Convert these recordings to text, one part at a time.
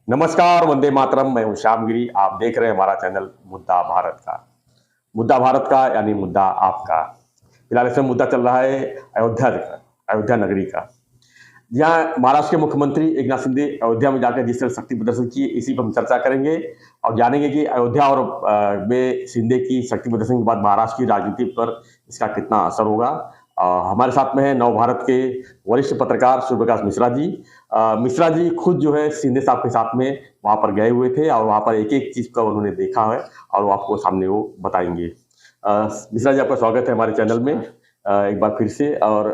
नमस्कार, वंदे मातरम। मैं हूं श्यामगिरी। आप देख रहे हैं हमारा चैनल मुद्दा भारत का। मुद्दा भारत का यानी मुद्दा आपका। फिलहाल इसमें मुद्दा चल रहा है अयोध्या नगरी का, जहां महाराष्ट्र के मुख्यमंत्री एकनाथ शिंदे अयोध्या में जाकर जिस तरह शक्ति प्रदर्शन किए, इसी पर हम चर्चा करेंगे और जानेंगे कि अयोध्या और में शिंदे की शक्ति प्रदर्शन के बाद महाराष्ट्र की राजनीति पर इसका कितना असर होगा। हमारे साथ में है नव भारत के वरिष्ठ पत्रकार सूर्यप्रकाश मिश्रा जी। मिश्रा जी खुद जो है शिंदे साहब के साथ में वहां पर गए हुए थे और वहां पर एक एक चीज का उन्होंने देखा है और वो आपको सामने वो बताएंगे। मिश्रा जी, आपका स्वागत है हमारे चैनल में एक बार फिर से। और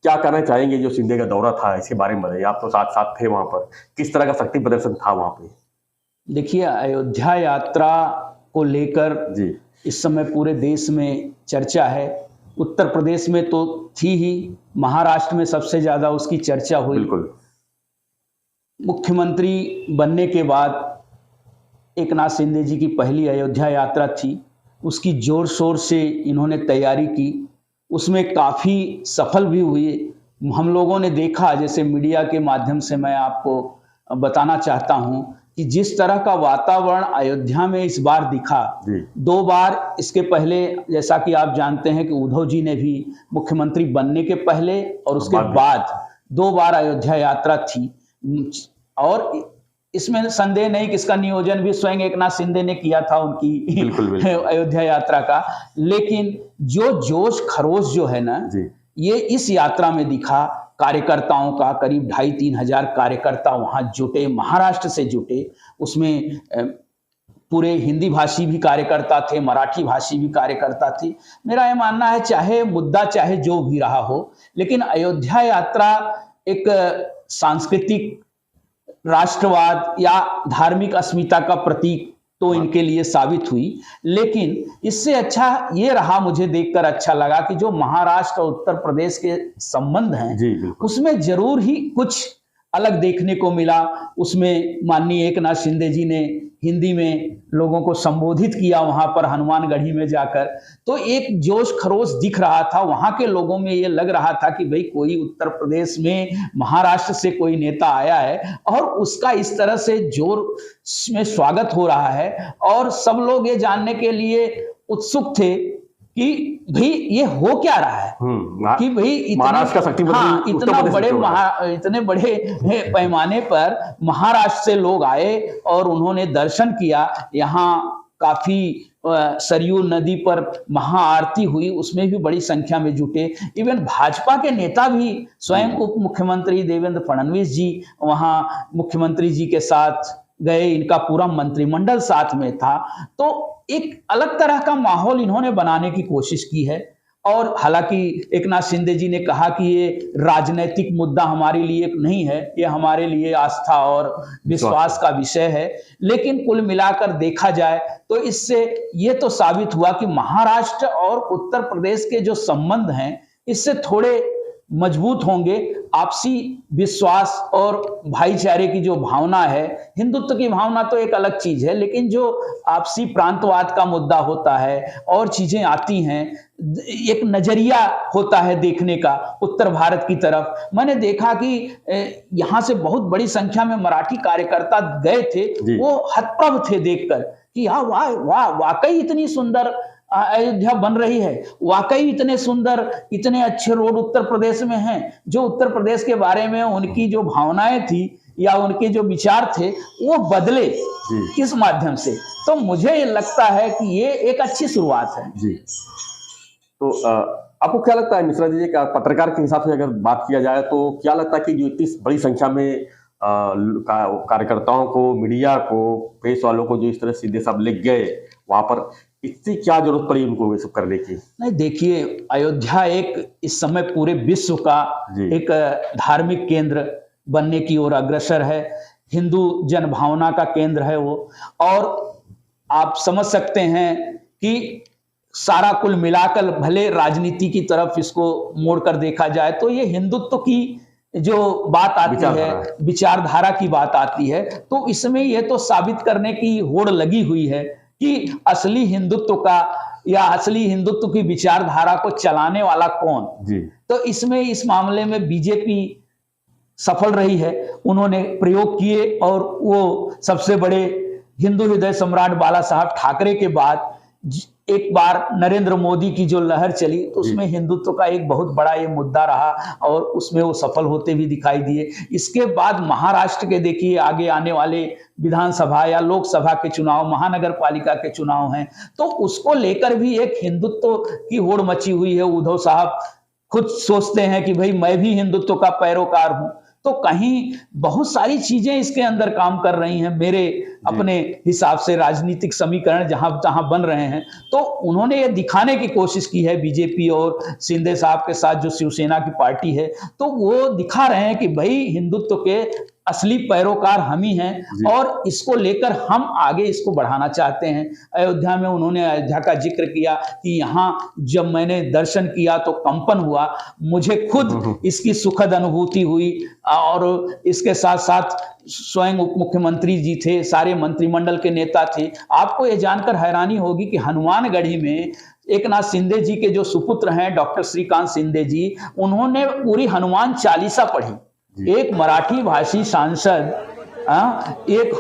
क्या कहना चाहेंगे जो शिंदे का दौरा था, इसके बारे में बताइए। आप तो साथ साथ थे वहां पर, किस तरह का शक्ति प्रदर्शन था वहां पे? देखिए, अयोध्या यात्रा को लेकर जी इस समय पूरे देश में चर्चा है। उत्तर प्रदेश में तो थी ही, महाराष्ट्र में सबसे ज्यादा उसकी चर्चा हुई। बिल्कुल। मुख्यमंत्री बनने के बाद एकनाथ शिंदे जी की पहली अयोध्या यात्रा थी। उसकी जोर शोर से इन्होंने तैयारी की, उसमें काफी सफल भी हुए। हम लोगों ने देखा, जैसे मीडिया के माध्यम से मैं आपको बताना चाहता हूं कि जिस तरह का वातावरण अयोध्या में इस बार दिखा, दो बार इसके पहले, जैसा कि आप जानते हैं कि उद्धव जी ने भी मुख्यमंत्री बनने के पहले और उसके बाद दो बार अयोध्या यात्रा थी। और इसमें संदेह नहीं कि इसका नियोजन भी स्वयं एकनाथ शिंदे ने किया था उनकी अयोध्या यात्रा का। लेकिन जो जोश खरोश जो है ना, ये इस यात्रा में दिखा। कार्यकर्ताओं का करीब 2,500-3 हजार कार्यकर्ता वहां जुटे, महाराष्ट्र से जुटे। उसमें पूरे हिंदी भाषी भी कार्यकर्ता थे, मराठी भाषी भी कार्यकर्ता थे। मेरा यह मानना है, चाहे मुद्दा चाहे जो भी रहा हो, लेकिन अयोध्या यात्रा एक सांस्कृतिक, राष्ट्रवाद या धार्मिक अस्मिता का प्रतीक तो इनके लिए साबित हुई। लेकिन इससे अच्छा ये रहा, मुझे देखकर अच्छा लगा कि जो महाराष्ट्र और उत्तर प्रदेश के संबंध हैं, उसमें जरूर ही कुछ अलग देखने को मिला। उसमें माननीय एकनाथ शिंदे जी ने हिंदी में लोगों को संबोधित किया वहां पर हनुमानगढ़ी में जाकर, तो एक जोश खरोश दिख रहा था। वहां के लोगों में ये लग रहा था कि भाई कोई उत्तर प्रदेश में महाराष्ट्र से कोई नेता आया है और उसका इस तरह से जोर में स्वागत हो रहा है। और सब लोग ये जानने के लिए उत्सुक थे कि भाई ये हो क्या रहा है, कि भाई इतने बड़े पैमाने पर महाराष्ट्र से लोग आए और उन्होंने दर्शन किया। यहाँ काफी सरयू नदी पर महाआरती हुई, उसमें भी बड़ी संख्या में जुटे। इवन भाजपा के नेता भी, स्वयं उप मुख्यमंत्री देवेंद्र फडणवीस जी वहां मुख्यमंत्री जी के साथ गए, इनका पूरा मंत्रिमंडल साथ में था। तो एक अलग तरह का माहौल इन्होंने बनाने की कोशिश की है। और हालांकि एकनाथ शिंदे जी ने कहा कि ये राजनीतिक मुद्दा हमारे लिए नहीं है, ये हमारे लिए आस्था और विश्वास का विषय है। लेकिन कुल मिलाकर देखा जाए तो इससे ये तो साबित हुआ कि महाराष्ट्र और उत्तर प्रदेश के जो संबंध हैं, इससे थोड़े मजबूत होंगे। आपसी विश्वास और भाईचारे की जो भावना है, हिंदुत्व की भावना तो एक अलग चीज है, लेकिन जो आपसी प्रांतवाद का मुद्दा होता है और चीजें आती हैं, एक नजरिया होता है देखने का उत्तर भारत की तरफ। मैंने देखा कि यहां से बहुत बड़ी संख्या में मराठी कार्यकर्ता गए थे, वो हतप्रभ थे देखकर कि हाँ, वाह वाह, वाकई इतनी सुंदर अयोध्या बन रही है, वाकई इतने सुंदर, इतने अच्छे रोड उत्तर प्रदेश में हैं। जो उत्तर प्रदेश के बारे में उनकी जो भावनाएं थी या उनके जो विचार थे, वो बदले इस माध्यम से। तो मुझे लगता है कि ये एक अच्छी शुरुआत है जी। तो आपको क्या लगता है मिश्रा जी, पत्रकार के हिसाब से अगर बात किया जाए तो क्या लगता है कि जो इतनी बड़ी संख्या में कार्यकर्ताओं को, मीडिया को, प्रेस वालों को जो इस तरह सीधे सब ले गए वहां पर, इससे क्या जरूरत पड़ी उनको ये सब करने की? नहीं, देखिए, अयोध्या एक इस समय पूरे विश्व का एक धार्मिक केंद्र बनने की ओर अग्रसर है। हिंदू जनभावना का केंद्र है वो। और आप समझ सकते हैं कि सारा कुल मिलाकर, भले राजनीति की तरफ इसको मोड़कर देखा जाए तो ये हिंदुत्व की जो बात आती है, विचारधारा की बात आती है, तो इसमें ये तो साबित करने की होड़ लगी हुई है कि असली हिंदुत्व का या असली हिंदुत्व की विचारधारा को चलाने वाला कौन। तो इसमें, इस मामले में बीजेपी सफल रही है। उन्होंने प्रयोग किए और वो सबसे बड़े हिंदू हृदय सम्राट बाला साहब ठाकरे के बाद एक बार नरेंद्र मोदी की जो लहर चली तो उसमें हिंदुत्व का एक बहुत बड़ा ये मुद्दा रहा और उसमें वो सफल होते भी दिखाई दिए। इसके बाद महाराष्ट्र के देखिए आगे आने वाले विधानसभा या लोकसभा के चुनाव, महानगर पालिका के चुनाव हैं, तो उसको लेकर भी एक हिंदुत्व की होड़ मची हुई है। उद्धव साहब खुद सोचते हैं कि भाई मैं भी हिंदुत्व का पैरोकार हूं, तो कहीं बहुत सारी चीजें इसके अंदर काम कर रही हैं मेरे अपने हिसाब से। राजनीतिक समीकरण जहां जहां बन रहे हैं तो उन्होंने ये दिखाने की कोशिश की है, बीजेपी और शिंदे साहब के साथ जो शिवसेना की पार्टी है, तो वो दिखा रहे हैं कि भाई हिंदुत्व के असली पैरोकार हम ही हैं और इसको लेकर हम आगे इसको बढ़ाना चाहते हैं। अयोध्या में उन्होंने अयोध्या का जिक्र किया कि यहाँ जब मैंने दर्शन किया तो कंपन हुआ, मुझे खुद इसकी सुखद अनुभूति हुई। और इसके साथ साथ स्वयं उप मुख्यमंत्री जी थे, सारे मंत्रिमंडल के नेता थे। आपको ये जानकर हैरानी होगी कि हनुमानगढ़ी में एकनाथ शिंदे जी के जो सुपुत्र हैं डॉक्टर श्रीकांत शिंदे जी, उन्होंने पूरी हनुमान चालीसा पढ़ी। एक मराठी भाषी सांसद एक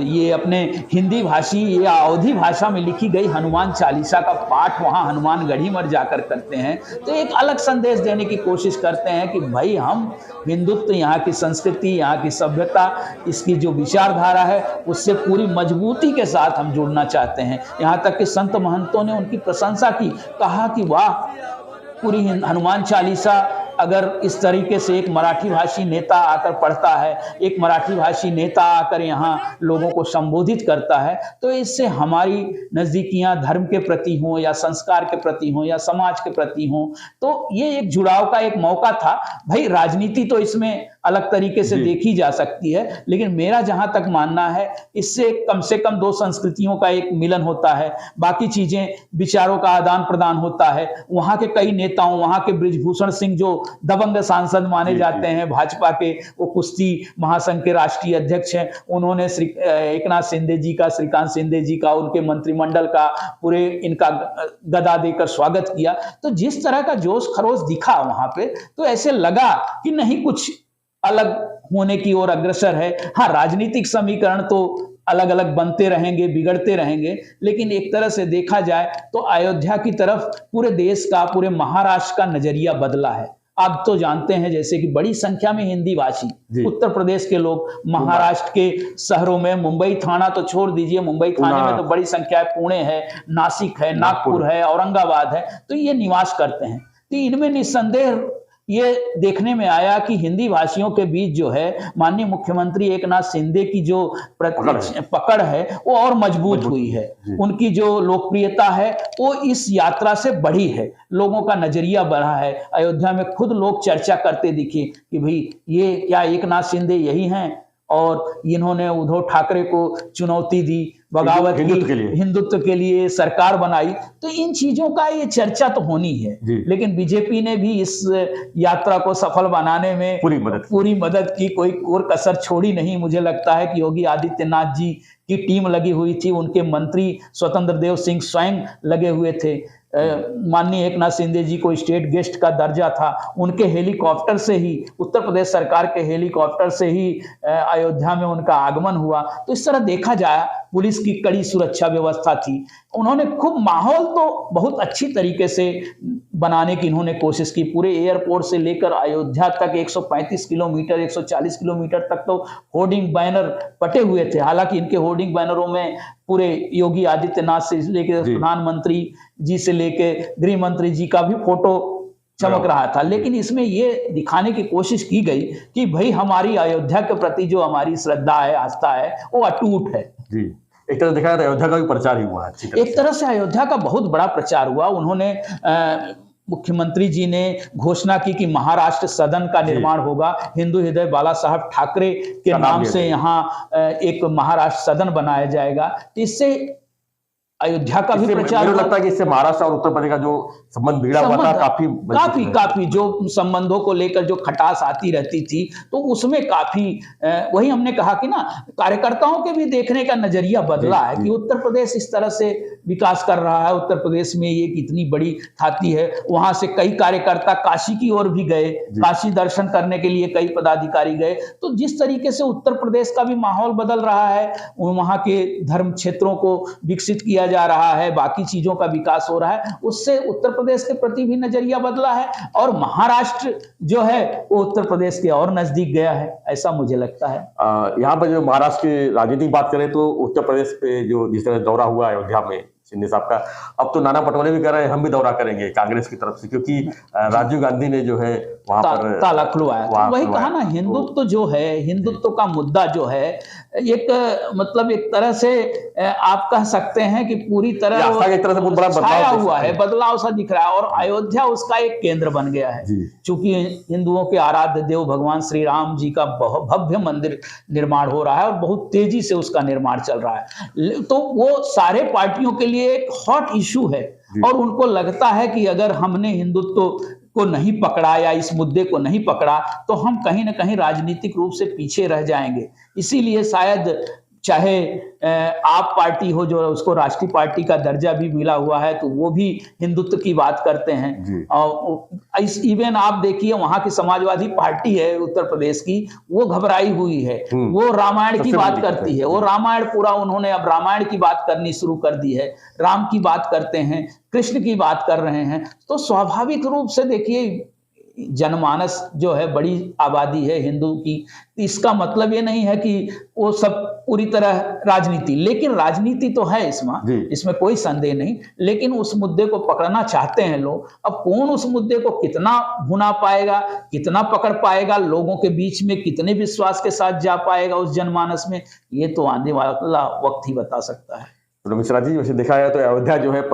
ये अपने हिंदी भाषी या अवधी भाषा में लिखी गई हनुमान चालीसा का पाठ वहां हनुमानगढ़ी में जाकर करते हैं, तो एक अलग संदेश देने की कोशिश करते हैं कि भाई हम हिंदुत्व, यहाँ की संस्कृति, यहाँ की सभ्यता, इसकी जो विचारधारा है उससे पूरी मजबूती के साथ हम जुड़ना चाहते हैं। यहाँ तक कि संत महंतों ने उनकी प्रशंसा की, कहा कि वाह, पूरी हनुमान चालीसा अगर इस तरीके से एक मराठी भाषी नेता आकर पढ़ता है, एक मराठी भाषी नेता आकर यहाँ लोगों को संबोधित करता है, तो इससे हमारी नजदीकियां धर्म के प्रति हों या संस्कार के प्रति हों या समाज के प्रति हों, तो ये एक जुड़ाव का एक मौका था। भाई राजनीति तो इसमें अलग तरीके से देखी जा सकती है, लेकिन मेरा जहां तक मानना है इससे कम से कम दो संस्कृतियों का एक मिलन होता है, बाकी चीजें विचारों का आदान प्रदान होता है। वहां के कई नेताओं, वहां के बृजभूषण सिंह जो दबंग सांसद माने जाते हैं भाजपा के, वो कुश्ती महासंघ के राष्ट्रीय अध्यक्ष हैं, उन्होंने एकनाथ शिंदे जी का, श्रीकांत शिंदे जी का, उनके मंत्रिमंडल का पूरे इनका गदा देकर स्वागत किया। तो जिस तरह का जोश खरोश दिखा वहां पे, तो ऐसे लगा कि नहीं कुछ अलग होने की ओर अग्रसर है। हाँ, राजनीतिक समीकरण तो अलग अलग बनते रहेंगे, बिगड़ते रहेंगे, लेकिन एक तरह से देखा जाए तो अयोध्या की तरफ पूरे देश का, पूरे महाराष्ट्र का नजरिया बदला है। आप तो जानते हैं जैसे कि बड़ी संख्या में हिंदी भाषी उत्तर प्रदेश के लोग महाराष्ट्र के शहरों में, मुंबई थाना तो छोड़ दीजिए, मुंबई थाने में तो बड़ी संख्या है, पुणे है, नासिक है, नागपुर है, औरंगाबाद है, तो ये निवास करते हैं। तो इनमें निस्संदेह ये देखने में आया कि हिंदी भाषियों के बीच जो है माननीय मुख्यमंत्री एकनाथ शिंदे की जो पकड़ है वो और मजबूत हुई है। उनकी जो लोकप्रियता है वो इस यात्रा से बढ़ी है, लोगों का नजरिया बढ़ा है। अयोध्या में खुद लोग चर्चा करते दिखे कि भाई ये क्या एकनाथ शिंदे यही हैं और इन्होंने उद्धव ठाकरे को चुनौती दी, बगावत की, हिंदुत्व के लिए सरकार बनाई। तो इन चीजों का ये चर्चा तो होनी है, लेकिन बीजेपी ने भी इस यात्रा को सफल बनाने में पूरी मदद की, कोई और कसर छोड़ी नहीं। मुझे लगता है कि योगी आदित्यनाथ जी की टीम लगी हुई थी, उनके मंत्री स्वतंत्र देव सिंह स्वयं लगे हुए थे। माननीय एकनाथ शिंदे जी को स्टेट गेस्ट का दर्जा था, उनके हेलीकॉप्टर से ही, उत्तर प्रदेश सरकार के हेलीकॉप्टर से ही अयोध्या में उनका आगमन हुआ। तो इस तरह देखा जाए पुलिस की कड़ी सुरक्षा व्यवस्था थी। उन्होंने खूब माहौल तो बहुत अच्छी तरीके से बनाने की इन्होंने कोशिश की। पूरे एयरपोर्ट से लेकर अयोध्या तक 135 किलोमीटर, 140 किलोमीटर तक तो होर्डिंग बैनर पटे हुए थे। हालांकि इनके होर्डिंग बैनरों में पूरे योगी आदित्यनाथ से लेकर प्रधानमंत्री जी से लेकर गृह मंत्री जी का भी फोटो चमक रहा था, लेकिन इसमें ये दिखाने की कोशिश की गई कि भाई हमारी अयोध्या के प्रति जो हमारी श्रद्धा है, आस्था है, वो अटूट है। जी, एक तरह देखा जाए अयोध्या का भी प्रचार ही हुआ है। एक तरह से अयोध्या का बहुत बड़ा प्रचार हुआ। उन्होंने मुख्यमंत्री जी ने घोषणा की कि महाराष्ट्र सदन का निर्माण होगा, हिंदू हृदय बाला साहब ठाकरे के नाम से यहाँ एक महाराष्ट्र सदन बनाया जाएगा। इससे अयोध्या का भी इससे प्रचार मुझे हुआ। लगता है कि इससे महाराष्ट्र और उत्तर प्रदेश का जो संबंध बिगड़ा हुआ था काफी काफी काफी जो संबंधों को लेकर जो खटास आती रहती थी, तो उसमें काफी वही हमने कहा कि ना, कार्यकर्ताओं के भी देखने का नजरिया बदला है कि उत्तर प्रदेश इस तरह से विकास कर रहा है, उत्तर प्रदेश में ये कितनी बड़ी थाती है। वहां से कई कार्यकर्ता काशी की ओर भी गए, काशी दर्शन करने के लिए कई पदाधिकारी गए। तो जिस तरीके से उत्तर प्रदेश का भी माहौल बदल रहा है, वहां के धर्म क्षेत्रों को विकसित किया जा रहा है, बाकी चीजों का विकास हो रहा है, उससे उत्तर प्रदेश के प्रति भी नजरिया बदला है। और महाराष्ट्र जो है वो उत्तर प्रदेश के और नजदीक गया है, ऐसा मुझे लगता है। यहाँ पर जो महाराष्ट्र की राजनीतिक बात करें तो उत्तर प्रदेश पे जो जिस तरह दौरा हुआ अयोध्या में शिंदे साहब का, अब तो नाना पटोले भी कह रहे हैं हम भी दौरा करेंगे कांग्रेस की तरफ से, क्योंकि राजीव गांधी ने जो है वहां पर ताला खुलवाया। तो वही कहा ना, हिंदुत्व जो है, हिंदुत्व का मुद्दा जो है, एक मतलब एक तरह से आप कह सकते हैं कि पूरी तरह एक तरह से बहुत बड़ा छाया हुआ है, बदलाव सा दिख रहा है। और अयोध्या उसका एक केंद्र बन गया है, क्योंकि हिंदुओं के आराध्य देव भगवान श्री राम जी का भव्य मंदिर निर्माण हो रहा है और बहुत तेजी से उसका निर्माण चल रहा है। तो वो सारे पार्टियों के लिए एक हॉट इशू है, और उनको लगता है कि अगर हमने हिंदुत्व को नहीं पकड़ा या इस मुद्दे को नहीं पकड़ा तो हम कहीं ना कहीं राजनीतिक रूप से पीछे रह जाएंगे। इसीलिए शायद चाहे आप पार्टी हो जो उसको राष्ट्रीय पार्टी का दर्जा भी मिला हुआ है, तो वो भी हिंदुत्व की बात करते हैं। और इवन आप देखिए वहां की समाजवादी पार्टी है उत्तर प्रदेश की, वो घबराई हुई है, वो रामायण की बात करती है, वो रामायण पूरा उन्होंने अब रामायण की बात करनी शुरू कर दी है, राम की बात करते हैं, कृष्ण की बात कर रहे हैं। तो स्वाभाविक रूप से देखिए जनमानस जो है बड़ी आबादी है हिंदू की, इसका मतलब ये नहीं है कि वो सब पूरी तरह राजनीति, लेकिन राजनीति तो है इसमें कोई संदेह नहीं, लेकिन उस मुद्दे को पकड़ना चाहते हैं लोग। अब कौन उस मुद्दे को कितना भुना पाएगा, कितना पकड़ पाएगा, लोगों के बीच में कितने विश्वास के साथ जा पाएगा उस जनमानस में, ये तो आने वाला वक्त ही बता सकता है। तो मिश्रा जी, वैसे देखा जाए तो अयोध्या जो है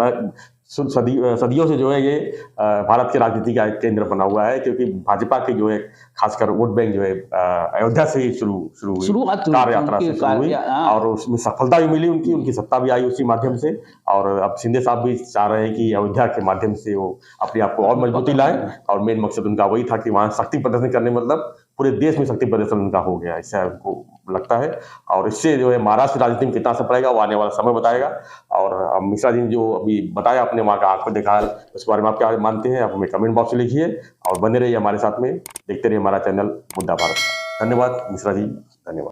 सदियों से जो है ये भारत के राजनीति का एक केंद्र बना हुआ है, क्योंकि भाजपा की जो है खासकर वोट बैंक जो है अयोध्या से ही शुरू हुई, कार यात्रा से शुरू हुई, और उसमें सफलता भी मिली उनकी सत्ता भी आई उसी माध्यम से। और अब शिंदे साहब भी चाह रहे हैं कि अयोध्या के माध्यम से वो अपने आप को और मजबूती लाए, और मेन मकसद उनका वही था कि वहाँ शक्ति प्रदर्शन करने, मतलब पूरे देश में शक्ति प्रदर्शन उनका हो गया, ऐसा उनको लगता है। और इससे जो है महाराष्ट्र राजनीति में कितना असर पड़ेगा वो आने वाला समय बताएगा। और मिश्रा जी ने जो अभी बताया अपने वहाँ का आंख में देखा, उस बारे में आप क्या मानते हैं, आप हमें कमेंट बॉक्स में लिखिए, और बने रहिए हमारे साथ में, देखते रहिए हमारा चैनल मुद्दा भारत। धन्यवाद मिश्रा जी, धन्यवाद।